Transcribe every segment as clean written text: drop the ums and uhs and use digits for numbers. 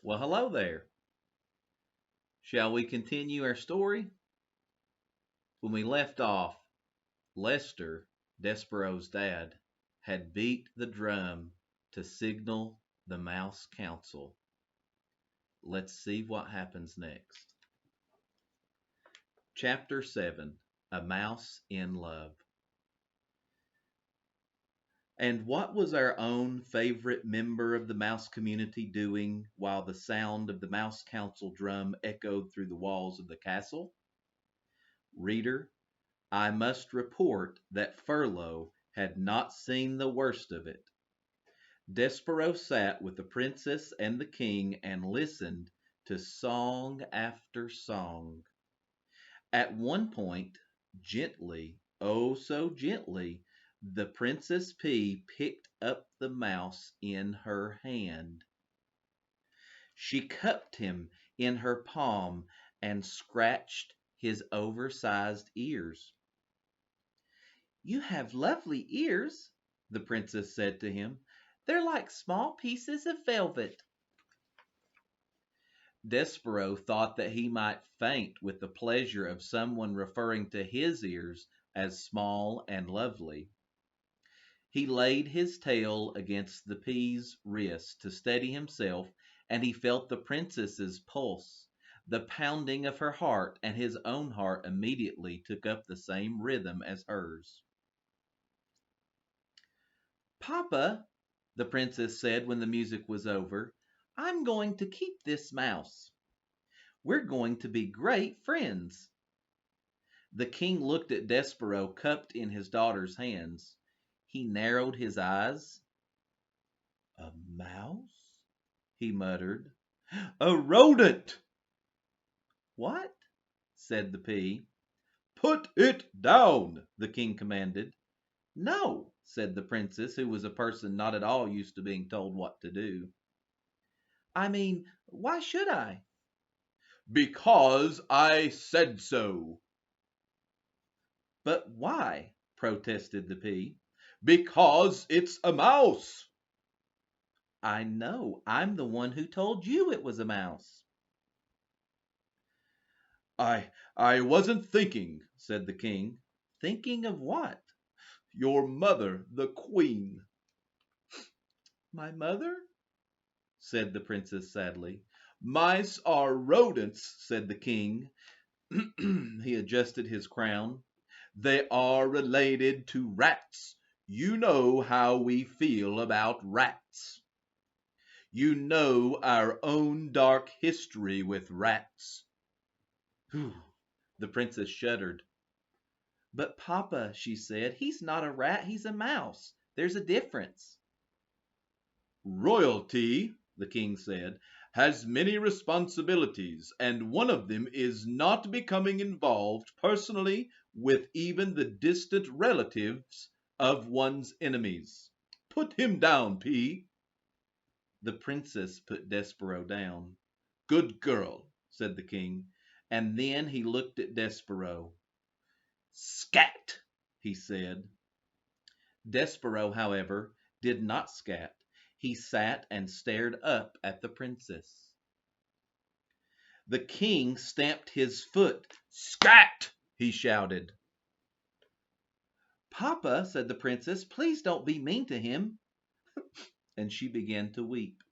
Well, hello there. Shall we continue our story? When we left off, Lester, Despero's dad, had beat the drum to signal the Mouse Council. Let's see what happens next. Chapter 7, A Mouse in Love. And what was our own favorite member of the mouse community doing while the sound of the Mouse Council drum echoed through the walls of the castle? Reader, I must report that Furlough had not seen the worst of it. Despero sat with the princess and the king and listened to song after song. At one point, gently, oh so gently, the Princess Pea picked up the mouse in her hand. She cupped him in her palm and scratched his oversized ears. "You have lovely ears," the princess said to him. "They're like small pieces of velvet." Despero thought that he might faint with the pleasure of someone referring to his ears as small and lovely. He laid his tail against the pea's wrist to steady himself, and he felt the princess's pulse. The pounding of her heart and his own heart immediately took up the same rhythm as hers. "Papa," the princess said when the music was over, "I'm going to keep this mouse. We're going to be great friends." The king looked at Despero cupped in his daughter's hands. He narrowed his eyes. "A mouse?" he muttered. "A rodent!" "What?" said the pea. "Put it down!" the king commanded. "No," said the princess, who was a person not at all used to being told what to do. "I mean, why should I?" "Because I said so." "But why?" protested the pea. "Because it's a mouse." "I know. I'm the one who told you it was a mouse." "I wasn't thinking," said the king. "Thinking of what?" "Your mother, the queen." "My mother?" said the princess sadly. "Mice are rodents," said the king. He adjusted his crown. "They are related to rats. You know how we feel about rats. You know our own dark history with rats." Whew. The princess shuddered. "But Papa," she said, "he's not a rat, he's a mouse. There's a difference." "Royalty," the king said, "has many responsibilities, and one of them is not becoming involved personally with even the distant relatives of one's enemies. Put him down, P." The princess put Despero down. "Good girl," said the king, and then he looked at Despero. "Scat," he said. Despero, however, did not scat. He sat and stared up at the princess. The king stamped his foot. "Scat!" he shouted. "Papa," said the princess, "please don't be mean to him." And she began to weep.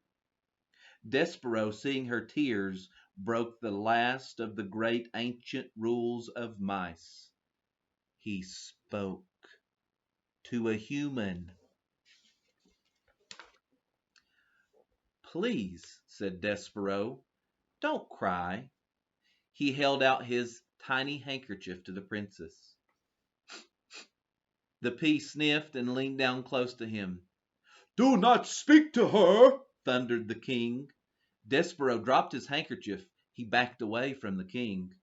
Despero, seeing her tears, broke the last of the great ancient rules of mice. He spoke to a human. "Please," said Despero, "don't cry." He held out his tiny handkerchief to the princess. The pea sniffed and leaned down close to him. "Do not speak to her!" thundered the king. Despero dropped his handkerchief. He backed away from the king.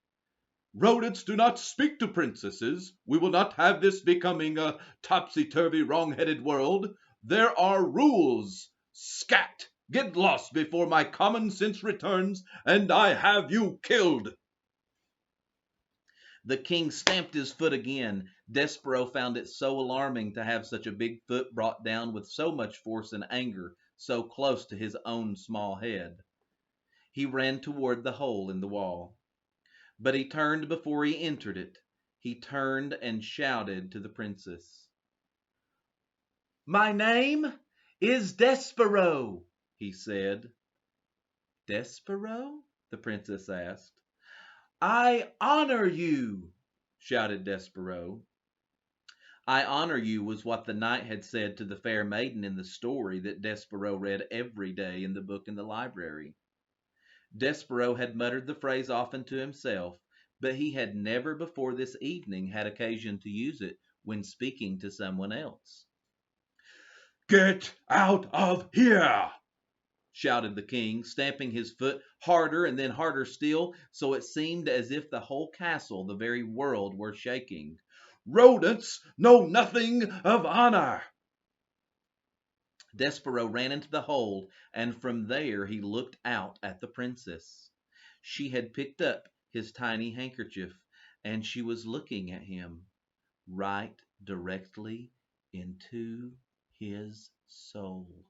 "Rodents do not speak to princesses. We will not have this becoming a topsy-turvy, wrong-headed world. There are rules. Scat! Get lost before my common sense returns and I have you killed." The king stamped his foot again. Despero found it so alarming to have such a big foot brought down with so much force and anger so close to his own small head. He ran toward the hole in the wall. But he turned before he entered it. He turned and shouted to the princess. "My name is Despero," he said. "Despero?" the princess asked. "I honor you," shouted Despero. "I honor you" was what the knight had said to the fair maiden in the story that Despero read every day in the book in the library. Despero had muttered the phrase often to himself, but he had never before this evening had occasion to use it when speaking to someone else. "Get out of here!" shouted the king, stamping his foot harder and then harder still, so it seemed as if the whole castle, the very world, were shaking. "Rodents know nothing of honor." Despero ran into the hole, and from there he looked out at the princess. She had picked up his tiny handkerchief, and she was looking at him right directly into his soul.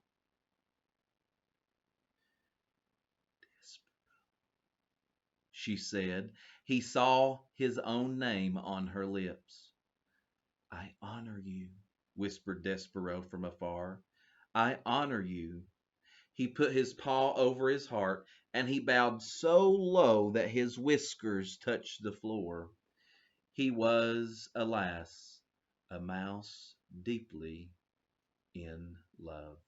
She said. He saw his own name on her lips. "I honor you," whispered Despero from afar. "I honor you." He put his paw over his heart, and he bowed so low that his whiskers touched the floor. He was, alas, a mouse deeply in love.